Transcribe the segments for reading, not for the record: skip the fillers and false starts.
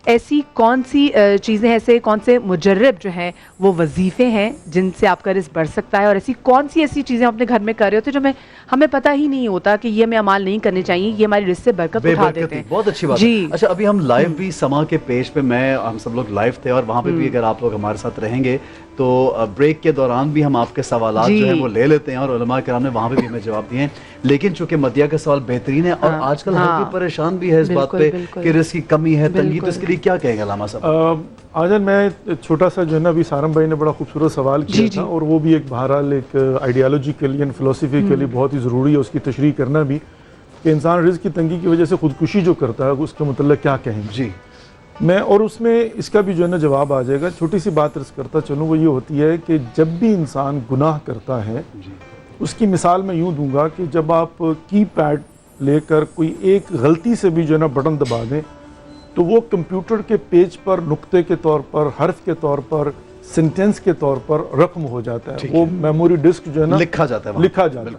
ایسی کون سی چیزیں، ایسے کون سے مجرب جو ہیں وہ وظیفے ہیں جن سے آپ کا رزق بڑھ سکتا ہے، اور ایسی کون سی ایسی چیزیں اپنے گھر میں کر رہے ہوتے جو ہمیں پتہ ہی نہیں ہوتا کہ یہ ہمیں اعمال نہیں کرنے چاہیے، یہ ہماری رزق سے برکت اٹھا دیتے ہیں؟ بہت اچھی بات ہے. اچھا ابھی ہم لائیو بھی سما کے پیج پہ ہم سب لوگ لائیو تھے، اور وہاں پہ بھی اگر آپ لوگ ہمارے ساتھ رہیں گے تو بریک کے دوران بھی ہم آپ کے سوالات جو ہیں وہ لے لیتے ہیں، اور علماء کرام نے وہاں پہ بھی ہمیں جواب دیے ہیں. لیکن چونکہ مدیہ کا سوال بہترین ہے، اور آج کل ہر کوئی پریشان بھی ہے اس بات پہ کہ رزق کی کمی ہے، تنگی، تو اس کے لیے کیا کہیں گے علامہ صاحب؟ آجان میں چھوٹا سا جو ہے نا، ابھی سارم بھائی نے بڑا خوبصورت سوال کیا تھا، اور وہ بھی ایک بہرحال ایک آئیڈیالوجی کے لیے، فلسفی کے لیے بہت ہی ضروری ہے اس کی تشریح کرنا بھی، کہ انسان رزق کی تنگی کی وجہ سے خودکشی جو کرتا ہے اس کے متعلق کیا کہیں گے. میں اور اس میں اس کا بھی جو ہے نا جواب آ جائے گا. چھوٹی سی بات عرض کرتا چلوں، وہ یہ ہوتی ہے کہ جب بھی انسان گناہ کرتا ہے، اس کی مثال میں یوں دوں گا کہ جب آپ کی پیڈ لے کر کوئی ایک غلطی سے بھی جو ہے نا بٹن دبا دیں، تو وہ کمپیوٹر کے پیج پر نقطے کے طور پر، حرف کے طور پر، سینٹنس کے طور پر رقم ہو جاتا ہے. وہ میموری ڈسک جو ہے نا لکھا جاتا ہے.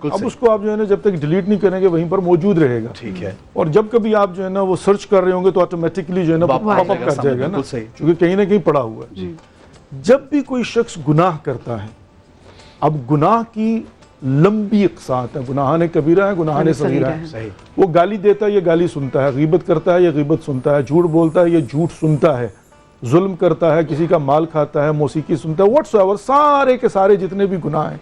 اب اس کو آپ جو ہے نا جب تک ڈیلیٹ نہیں کریں گے وہیں پر موجود رہے گا. ٹھیک ہے. اور جب کبھی آپ جو ہے نا وہ سرچ کر رہے ہوں گے تو آٹومیٹکلی جو ہے نا پاپ اپ کر جائے گا نا، کیونکہ کہیں نہ کہیں پڑا ہوا ہے. جب بھی کوئی شخص گناہ کرتا ہے، اب گناہ کی لمبی اقساط ہے، گناہان کبیرہ ہے، گناہان صغیرہ ہے. وہ گالی دیتا ہے، یہ گالی سنتا ہے، غیبت کرتا ہے، یہ غیبت سنتا ہے، جھوٹ بولتا ہے، یہ جھوٹ سنتا ہے، ظلم کرتا ہے، کسی کا مال کھاتا ہے، موسیقی سنتا ہے، واٹس ایور، سارے کے سارے جتنے بھی گناہ ہیں.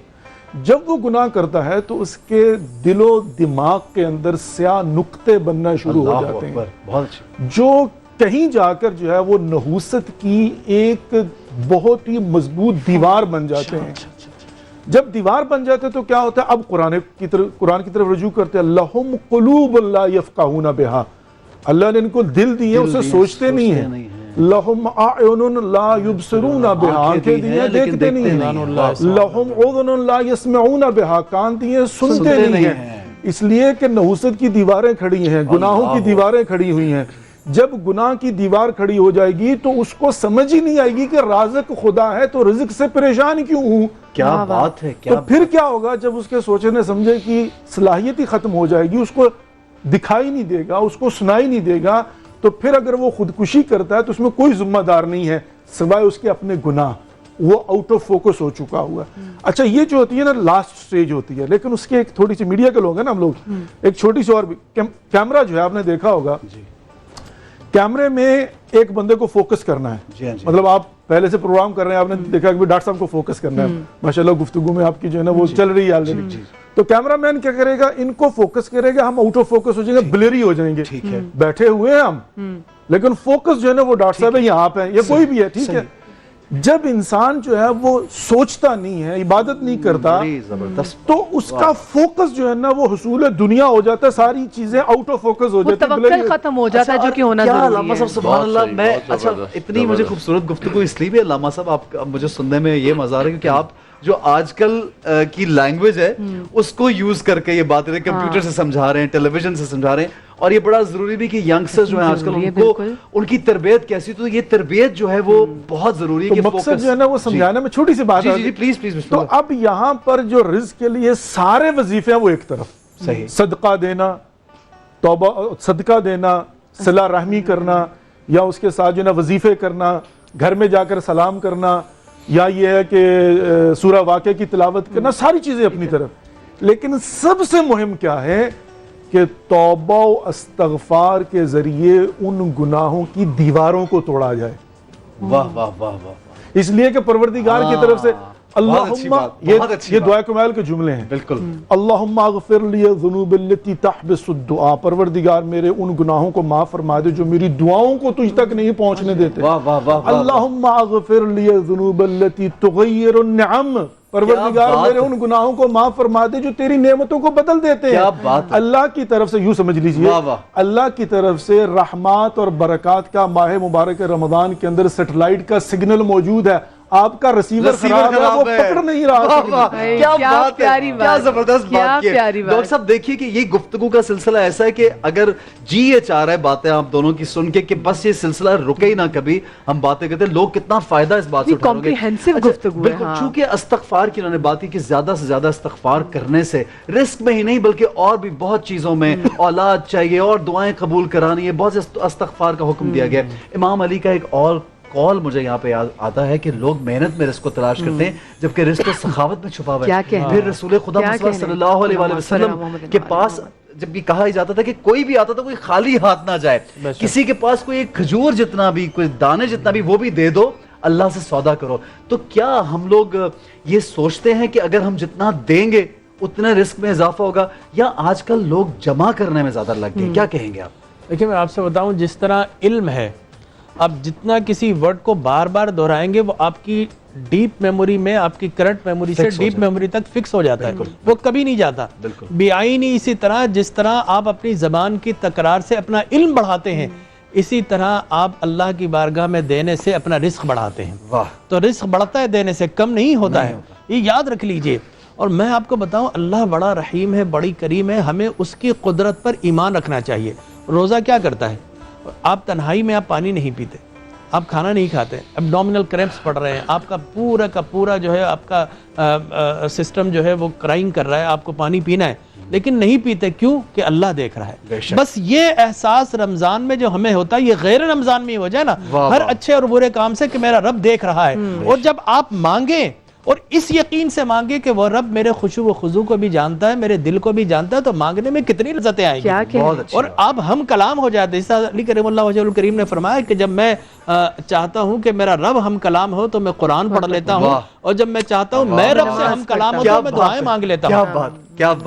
جب وہ گناہ کرتا ہے تو اس کے دل و دماغ کے اندر سیاہ نقطے بننا شروع ہو جاتے ہیں، جو کہیں جا کر جو ہے وہ نحوست کی ایک بہت ہی مضبوط دیوار بن جاتے ہیں. جب دیوار بن جاتے ہیں تو کیا ہوتا ہے؟ اب قرآن کی طرف رجوع کرتے ہیں، لَهُمْ قُلُوبٌ لَا يَفْقَهُونَ بِهَا، اللہ نے ان کو دل دیے، اسے سوچتے نہیں ہیں. لَهُمْ أَعْيُنٌ لَا يُبْصِرُونَ بِهَا، آنکھیں دیے دیکھتے نہیں ہیں. لَهُمْ أُذُنٌ لَا يَسْمَعُونَ بِهَا، کان دیے سنتے نہیں ہیں. اس لیے کہ نحوست کی دیواریں کھڑی ہیں، گناہوں کی دیواریں کھڑی ہوئی ہیں. جب گناہ کی دیوار کھڑی ہو جائے گی تو اس کو سمجھ ہی نہیں آئے گی کہ رازق خدا ہے تو رزق سے پریشان کیوں ہوں. کیا بات ہے. تو پھر کیا ہوگا جب اس کے سوچنے سمجھے کی صلاحیت ہی ختم ہو جائے گی، اس کو دکھائی نہیں دے گا، اس کو سنائی نہیں دے گا، تو پھر اگر وہ خودکشی کرتا ہے تو اس میں کوئی ذمہ دار نہیں ہے سوائے اس کے اپنے گناہ. وہ آؤٹ آف فوکس ہو چکا ہوا ہے. اچھا یہ جو ہوتی ہے نا لاسٹ سٹیج ہوتی ہے، لیکن اس کے ایک تھوڑی سی میڈیا کے لوگ ہیں نا ہم لوگ، ایک چھوٹی سی اور کیمرہ جو ہے آپ نے دیکھا ہوگا، کیمرے میں ایک بندے کو فوکس کرنا ہے. مطلب آپ پہلے سے پروگرام کر رہے ہیں، آپ نے دیکھا کہ ڈاکٹر صاحب کو فوکس کرنا ہے، ماشاءاللہ گفتگو میں آپ کی جو ہے نا وہ چل رہی ہے آلریڈی. تو کیمرہ مین کیا کرے گا؟ ان کو فوکس کرے گا، ہم آؤٹ آف فوکس ہو جائیں گے، بلیری ہو جائیں گے. بیٹھے ہوئے ہیں ہم، لیکن فوکس جو ہے نا وہ ڈاکٹر صاحب ہے یا آپ ہیں یا کوئی بھی ہے. ٹھیک ہے. جب انسان جو ہے وہ سوچتا نہیں ہے، عبادت نہیں کرتا، تو اس کا فوکس جو ہے نا وہ حصول دنیا ہو جاتا ہے، ساری چیزیں آؤٹ آف فوکس ہو جاتی ہیں، توکل ختم ہو جاتا ہے جو کہ ہونا ضروری ہے. سبحان اللہ. میں اچھا اتنی مجھے خوبصورت گفتگو اس لیے بھی علامہ صاحب آپ مجھے سننے میں یہ مزہ آ رہا ہے کیونکہ آپ جو آج کل کی لینگویج ہے اس کو یوز کر کے یہ باتیں کمپیوٹر سے سمجھا رہے ہیں، ٹیلی ویژن سے سمجھا رہے ہیں. اور یہ بڑا ضروری بھی کہ ینگسٹر جو ہیں آج کل ان کو ان کی تربیت کیسی، تو یہ تربیت جو ہے وہ بہت ضروری ہے. کہ مقصد جو ہے نا وہ سمجھانے میں چھوٹی سی بات ہے. جی پلیز. تو اب یہاں پر جو رزق کے لیے سارے وظیفے ہیں وہ ایک طرف، صحیح، صدقہ دینا، توبہ، صدقہ دینا، صلہ رحمی کرنا، یا اس کے ساتھ جو ہے نا وظیفے کرنا، گھر میں جا کر سلام کرنا، یا یہ ہے کہ سورہ واقعہ کی تلاوت کرنا، ساری چیزیں اپنی طرف. لیکن سب سے مہم کیا ہے کہ توبہ و استغفار کے ذریعے ان گناہوں کی دیواروں کو توڑا جائے. واہ واہ واہ واہ. اس لیے کہ پروردگار کی طرف سے اللہم، یہ دعا کمال کے جملے ہیں. بالکل. اللہم اغفر لی الذنوب التي تحبس الدعاء، پروردگار میرے ان گناہوں کو معاف فرما دے جو میری دعاؤں کو تجھ تک نہیں پہنچنے دیتے. اللہم اغفر لی الذنوب التي تغیر النعم، پروردگار میرے ان گناہوں کو معاف فرما دے جو تیری نعمتوں کو بدل دیتے ہیں. اللہ کی طرف سے، یوں سمجھ لیجئے، اللہ کی طرف سے رحمات اور برکات کا ماہ مبارک رمضان کے اندر سیٹلائٹ کا سگنل موجود ہے. آپ کا رسیور خراب ہے، وہ پکڑ نہیں رہا. کیا بات ہے، کیا زبردست بات کی ہے. ڈاکٹر صاحب دیکھیے کہ یہ گفتگو کا سلسلہ ایسا ہے کہ اگر جی یہ چاہ رہا ہے باتیں آپ دونوں کی سن کے کہ بس یہ سلسلہ رکے ہی نہ کبھی، ہم باتیں کرتے ہیں، لوگ کتنا فائدہ اس بات سے اٹھائیں گے. بالکل، چونکہ استغفار کی انہوں نے بات کی کہ زیادہ سے زیادہ استغفار کرنے سے رزق میں ہی نہیں بلکہ اور بھی بہت چیزوں میں، اولاد چاہیے اور دعائیں قبول کرانی ہے، بہت سے استغفار کا حکم دیا گیا. امام علی کا ایک اور قول مجھے یہاں پہ آتا ہے کہ لوگ محنت میں رزق کو تلاش کرتے ہیں جبکہ رزق تو سخاوت میں چھپا ہوا ہے. پھر رسول خدا مصطفیٰ صلی اللہ علیہ وآلہ وسلم کے پاس جب یہ کہا جاتا تھا کہ کوئی بھی آتا تھا کوئی خالی ہاتھ نہ جائے، کسی کے پاس کوئی ایک کھجور جتنا بھی، کوئی دانے جتنا بھی، وہ بھی دے دو، اللہ سے سودا کرو. تو کیا ہم لوگ یہ سوچتے ہیں کہ اگر ہم جتنا دیں گے اتنا رزق میں اضافہ ہوگا، یا آج کل لوگ جمع کرنے میں زیادہ لگ گئے؟ کیا کہیں گے آپ؟ دیکھیں میں آپ سے بتاؤں، جس طرح علم ہے، آپ جتنا کسی ورڈ کو بار بار دہرائیں گے وہ آپ کی ڈیپ میموری میں، آپ کی کرنٹ میموری سے ڈیپ میموری تک فکس ہو جاتا ہے، وہ کبھی نہیں جاتا. بیعینی اسی طرح جس طرح آپ اپنی زبان کی تکرار سے اپنا علم بڑھاتے ہیں، اسی طرح آپ اللہ کی بارگاہ میں دینے سے اپنا رزق بڑھاتے ہیں. تو رزق بڑھتا ہے دینے سے، کم نہیں ہوتا ہے، یہ یاد رکھ لیجئے. اور میں آپ کو بتاؤں، اللہ بڑا رحیم ہے، بڑی کریم ہے، ہمیں اس کی قدرت پر ایمان رکھنا چاہیے. روزہ کیا کرتا ہے؟ آپ تنہائی میں آپ پانی نہیں پیتے، آپ کھانا نہیں کھاتے، ابڈومینل کریمپس پڑ رہے ہیں، آپ کا پورا کا پورا جو ہے آپ کا سسٹم جو ہے وہ کرائنگ کر رہا ہے، آپ کو پانی پینا ہے لیکن نہیں پیتے. کیوں؟ کہ اللہ دیکھ رہا ہے. بس یہ احساس رمضان میں جو ہمیں ہوتا ہے، یہ غیر رمضان میں ہی ہو جائے نا ہر اچھے اور برے کام سے کہ میرا رب دیکھ رہا ہے. اور جب آپ مانگیں اور اس یقین سے مانگے کہ وہ رب میرے خشوع و خضوع کو بھی جانتا ہے، میرے دل کو بھی جانتا ہے، تو مانگنے میں کتنی لذتیں آئیں گی. اور اب ہم کلام ہو جاتے ہیں. علی کریم اللہ وجہ الکریم نے فرمایا کہ جب میں چاہتا ہوں کہ میرا رب ہم کلام ہو تو میں قرآن پڑھ لیتا ہوں، اور جب میں چاہتا ہوں میں رب سے ہم کلام ہو تو میں دعائیں مانگ لیتا ہوں.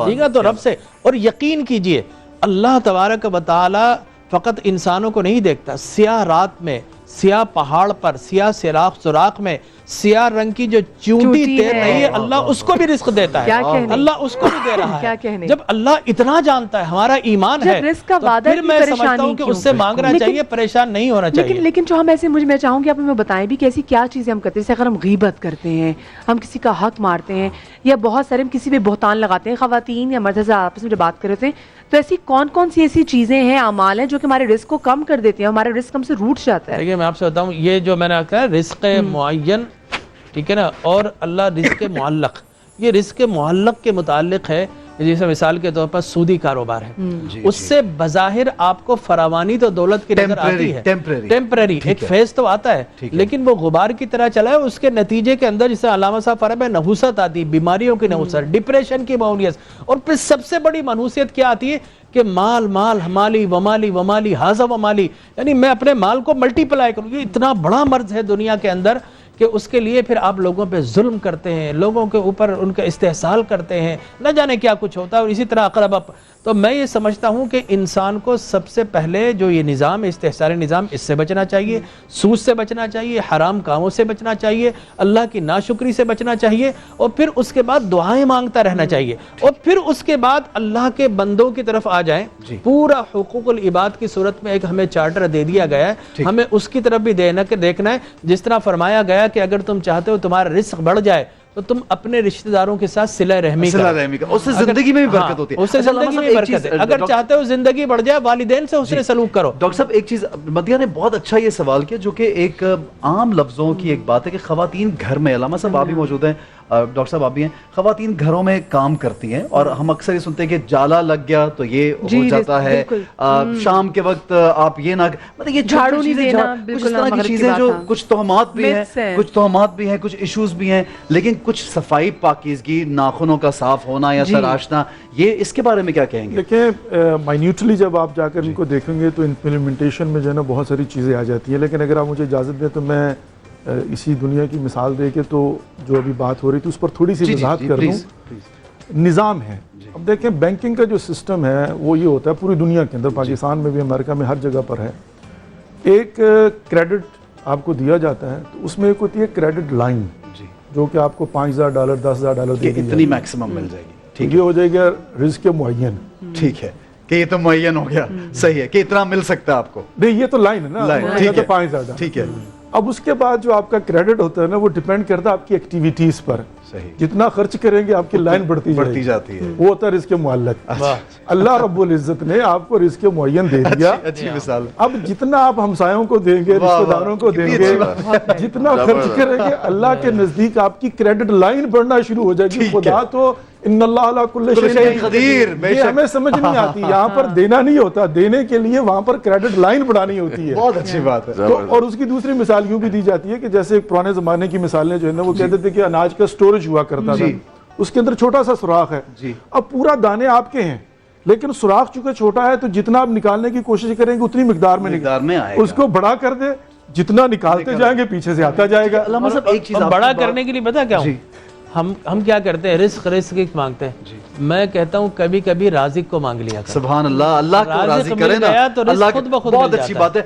ٹھیک ہے، تو رب سے. اور یقین کیجئے اللہ تبارک و تعالی فقط انسانوں کو نہیں دیکھتا، سیاہ رات میں، سیاہ پہاڑ پر، سیاہ سوراخ میں سیاہ رنگ کی جو چونٹی تیر رہی ہے، اللہ اس کو بھی رزق دیتا ہے، اللہ اس کو بھی دے رہا ہے. جب اللہ اتنا جانتا ہے، ہمارا ایمان ہے، تو پھر میں سمجھتا ہوں کہ اس سے مانگنا چاہیے، پریشان نہیں ہونا چاہیے. لیکن جو ہم ایسے، میں چاہوں گی آپ ہمیں بتائیں بھی کہ ایسی کیا چیزیں ہم کرتے ہیں. جیسے اگر ہم غیبت کرتے ہیں، ہم کسی کا حق مارتے ہیں، یا بہت سارے ہم کسی پہ بہتان لگاتے ہیں، خواتین یا مرد سے آپس میں جو بات کر رہے ہیں، تو ایسی کون سی ایسی چیزیں ہیں، اعمال ہیں جو کہ ہمارے رزق کو کم کر دیتے ہیں، ہمارا رزق ہم سے روٹ جاتا ہے؟ دیکھیے میں آپ سے بتاؤں، یہ جو میں نے کہا رزق معین، ٹھیک ہے نا، اور اللہ رزق معلق، یہ رزق معلق کے متعلق ہے. جیسے مثال کے طور پر سودی کاروبار ہے، اس سے بظاہر آپ کو فراوانی تو دولت کی نظر آتی ہے، ٹیمپرری ایک فیز تو آتا ہے، لیکن وہ غبار کی طرح چلا ہے. اس کے نتیجے کے اندر جسے علامہ صاحب فرمایا ہے، نحوست آتی، بیماریوں کی نحوست، ڈپریشن کی معنویت. اور پھر سب سے بڑی منحوسیت کیا آتی ہے کہ مال ہمالی ومالی حاذا ومالی، یعنی میں اپنے مال کو ملٹی پلائی کروں. یہ اتنا بڑا مرض ہے دنیا کے اندر کہ اس کے لیے پھر آپ لوگوں پہ ظلم کرتے ہیں، لوگوں کے اوپر ان کا استحصال کرتے ہیں، نہ جانے کیا کچھ ہوتا ہے. اور اسی طرح اقرب. تو میں یہ سمجھتا ہوں کہ انسان کو سب سے پہلے جو یہ نظام، استحصالی نظام، اس سے بچنا چاہیے، سود سے بچنا چاہیے، حرام کاموں سے بچنا چاہیے، اللہ کی ناشکری سے بچنا چاہیے، اور پھر اس کے بعد دعائیں مانگتا رہنا چاہیے. اور پھر اس کے بعد اللہ کے بندوں کی طرف آ جائیں. پورا حقوق العباد کی صورت میں ایک ہمیں چارٹر دے دیا گیا ہے، ہمیں اس کی طرف بھی دیکھنا ہے. جس طرح فرمایا گیا کہ اگر تم چاہتے ہو تمہارا رزق بڑھ جائے تو تم اپنے رشتہ داروں کے ساتھ صلہ رحمی کرو، اس سے زندگی میں بھی برکت ہوتی ہے. اس سے زندگی میں برکت ہے. اگر چاہتے ہو زندگی بڑھ جائے، والدین سے حسن سلوک کرو. ڈاکٹر صاحب ایک چیز مدیہ نے بہت اچھا یہ سوال کیا، جو کہ ایک عام لفظوں کی ایک بات ہے کہ خواتین گھر میں، علامہ صاحب آپ بھی موجود ہیں، ڈاکٹر صاحب آپ بھی ہیں، خواتین گھروں میں کام کرتی ہیں، اور ہم اکثر یہ سنتے ہیں کہ جالا لگ گیا تو یہ ہو جاتا ہے، شام کے وقت آپ یہ نہ، مطلب یہ جھاڑو نہیں دینا، کچھ طرح کی چیزیں جو کچھ توہمات بھی ہیں، کچھ ایشوز بھی ہیں. لیکن کچھ صفائی، پاکیزگی، ناخنوں کا صاف ہونا یا تراشنا، یہ اس کے بارے میں کیا کہیں گے؟ دیکھیں مائنیوٹلی جب آپ جا کر ان کو دیکھیں گے تو امپلیمنٹیشن میں جو ہے نا بہت ساری چیزیں آ جاتی ہیں. لیکن اگر آپ مجھے اجازت دیں تو میں اسی دنیا کی مثال دے کے تو جو ابھی بات ہو رہی تھی اس پر تھوڑی سی وضاحت کر دوں. نظام ہے، اب دیکھیں بینکنگ کا جو سسٹم ہے وہ یہ ہوتا ہے پوری دنیا کے اندر، پاکستان میں بھی، امریکہ میں، ہر جگہ پر ہے. ایک کریڈٹ آپ کو دیا جاتا ہے تو اس میں ایک ہوتی ہے کریڈٹ لائن، جو کہ آپ کو $5,000 $10,000 دے دی اتنی میکسیمم مل جائے گی. ٹھیک، یہ ہو جائے گا رزق معین. ٹھیک ہے کہ یہ تو معین ہو گیا، صحیح ہے کہ اتنا مل سکتا ہے آپ کو. نہیں، یہ تو لائن ہے نا، یہ تو $5,000. ٹھیک ہے. اب اس کے بعد جو آپ کا کریڈٹ ہوتا ہے نا وہ ڈیپینڈ کرتا ہے آپ کی ایکٹیویٹیز پر. صحیح. جتنا خرچ کریں گے آپ کی لائن بڑھتی جاتی ہے. وہ ہوتا ہے رزق معلق. اللہ رب العزت نے آپ کو رزق معین دے دیا. اچھی مثال. اب جتنا آپ ہمسایوں کو دیں گے, رشتہ داروں کو دیں گے, جتنا خرچ کریں گے, اللہ کے نزدیک آپ کی کریڈٹ لائن بڑھنا شروع ہو جائے گی. خدا تو ان اللہ علی کل شیء قدیر. یہ ہمیں سمجھ نہیں آتی. یہاں پر دینا نہیں ہوتا, دینے کے لیے وہاں پر کریڈٹ لائن بڑھانی ہوتی ہے. بہت اچھی بات ہے. تو اور اس کی دوسری مثال یوں بھی دی جاتی ہے کہ جیسے پرانے زمانے کی مثالیں جو ہے نا وہ کہتے تھے کہ اناج کا سٹوریج ہوا کرتا تھا, اس کے اندر چھوٹا سا سوراخ ہے. اب پورا دانے آپ کے ہیں لیکن سوراخ چونکہ چھوٹا ہے تو جتنا آپ نکالنے کی کوشش کریں گے اتنی مقدار میں آئے گا. اس کو بڑا کر دے, جتنا نکالتے جائیں گے پیچھے سے آتا جائے گا. علامہ صاحب ایک چیز بڑا کرنے کے لیے پتا کیا ہم کیا کرتے ہیں, رزق مانگتے ہیں. میں کہتا ہوں کبھی کبھی رازق کو مانگ لیا. سبحان اللہ, اللہ کو راضی کرے نا, تو رزق خود بخود بہت اچھی بات ہے.